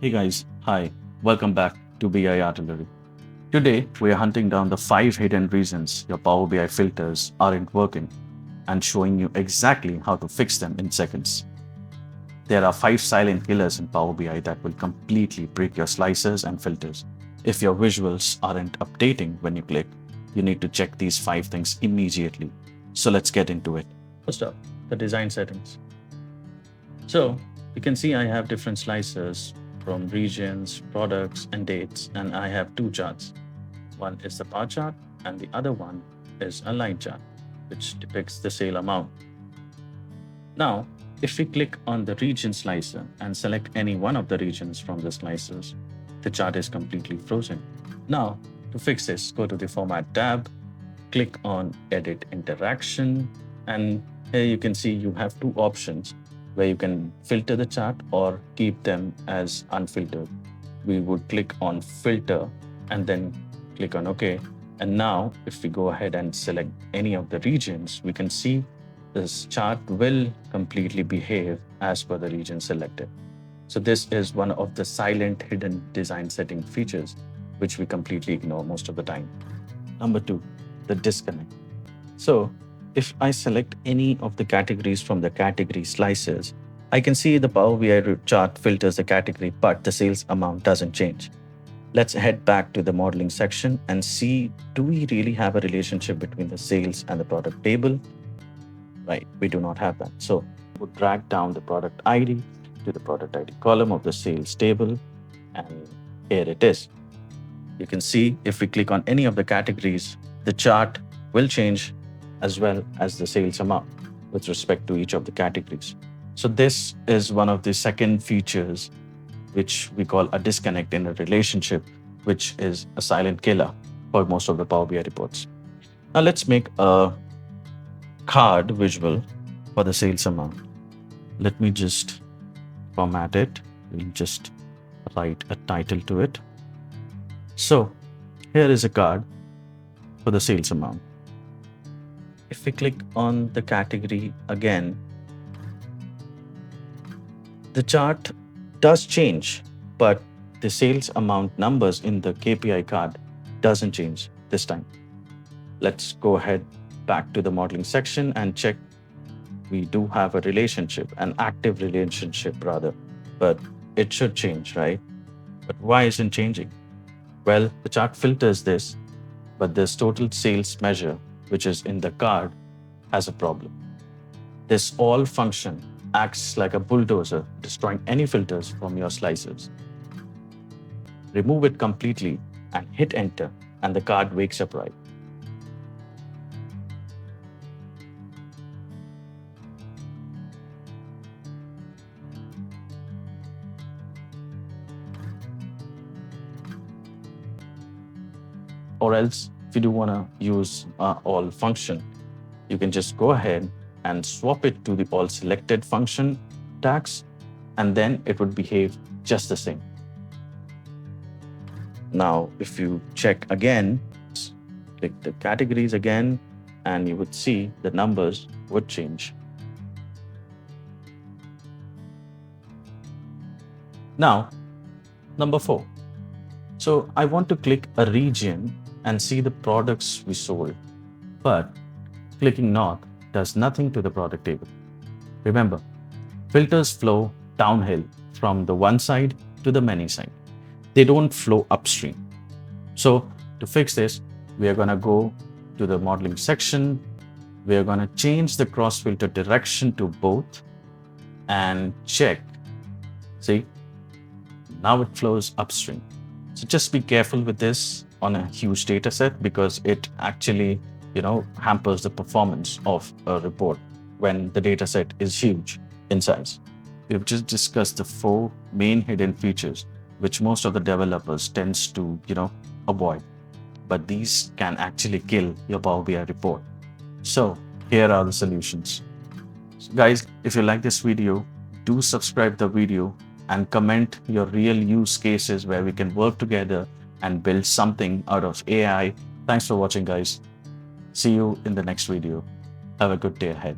Hey guys, hi, welcome back to BI Artillery. Today, we are hunting down the 5 hidden reasons your Power BI filters aren't working and showing you exactly how to fix them in seconds. There are 5 silent killers in Power BI that will completely break your slicers and filters. If your visuals aren't updating when you click, you need to check these 5 things immediately. So let's get into it. First up, the design settings. So you can see I have different slicers from regions, products, and dates, and I have 2 charts. One is the bar chart, and the other one is a line chart, which depicts the sale amount. Now, if we click on the region slicer and select any one of the regions from the slicers, the chart is completely frozen. Now, to fix this, go to the Format tab, click on Edit Interaction, and here you can see you have 2 options where you can filter the chart or keep them as unfiltered. We would click on Filter and then click on OK. And now, if we go ahead and select any of the regions, we can see this chart will completely behave as per the region selected. So this is one of the silent hidden design setting features, which we completely ignore most of the time. Number 2, the disconnect. So if I select any of the categories from the category slicers, I can see the Power BI chart filters the category, but the sales amount doesn't change. Let's head back to the modeling section and see, do we really have a relationship between the sales and the product table? Right, we do not have that. So we'll drag down the product ID to the product ID column of the sales table, and here it is. You can see if we click on any of the categories, the chart will change as well as the sales amount with respect to each of the categories. So this is one of the second features which we call a disconnect in a relationship, which is a silent killer for most of the Power BI reports. Now let's make a card visual for the sales amount. Let me just format it. We'll just write a title to it. So here is a card for the sales amount. If we click on the category again, the chart does change, but the sales amount numbers in the KPI card doesn't change this time. Let's go ahead back to the modeling section and check. We do have a relationship, an active relationship rather, but it should change, right? But why isn't it changing? Well, the chart filters this, but this total sales measure, which is in the card, has a problem. This all function acts like a bulldozer, destroying any filters from your slicers. Remove it completely and hit enter, and the card wakes up right. Or else, if you do want to use all function, you can just go ahead and swap it to the all selected function tags, and then it would behave just the same. Now, if you check again, click the categories again, and you would see the numbers would change. Now, number 4. So I want to click a region and see the products we sold, but clicking north does nothing to the product table. Remember, filters flow downhill from the one side to the many side. They don't flow upstream. So to fix this, we are going to go to the modeling section. We are going to change the cross filter direction to both and check. See, now it flows upstream. So just be careful with this on a huge data set, because it actually, hampers the performance of a report when the data set is huge in size. We've just discussed the 4 main hidden features which most of the developers tends to, avoid. But these can actually kill your Power BI report. So here are the solutions. So guys, if you like this video, do subscribe the video and comment your real use cases where we can work together and build something out of AI. Thanks for watching, guys. See you in the next video. Have a good day ahead.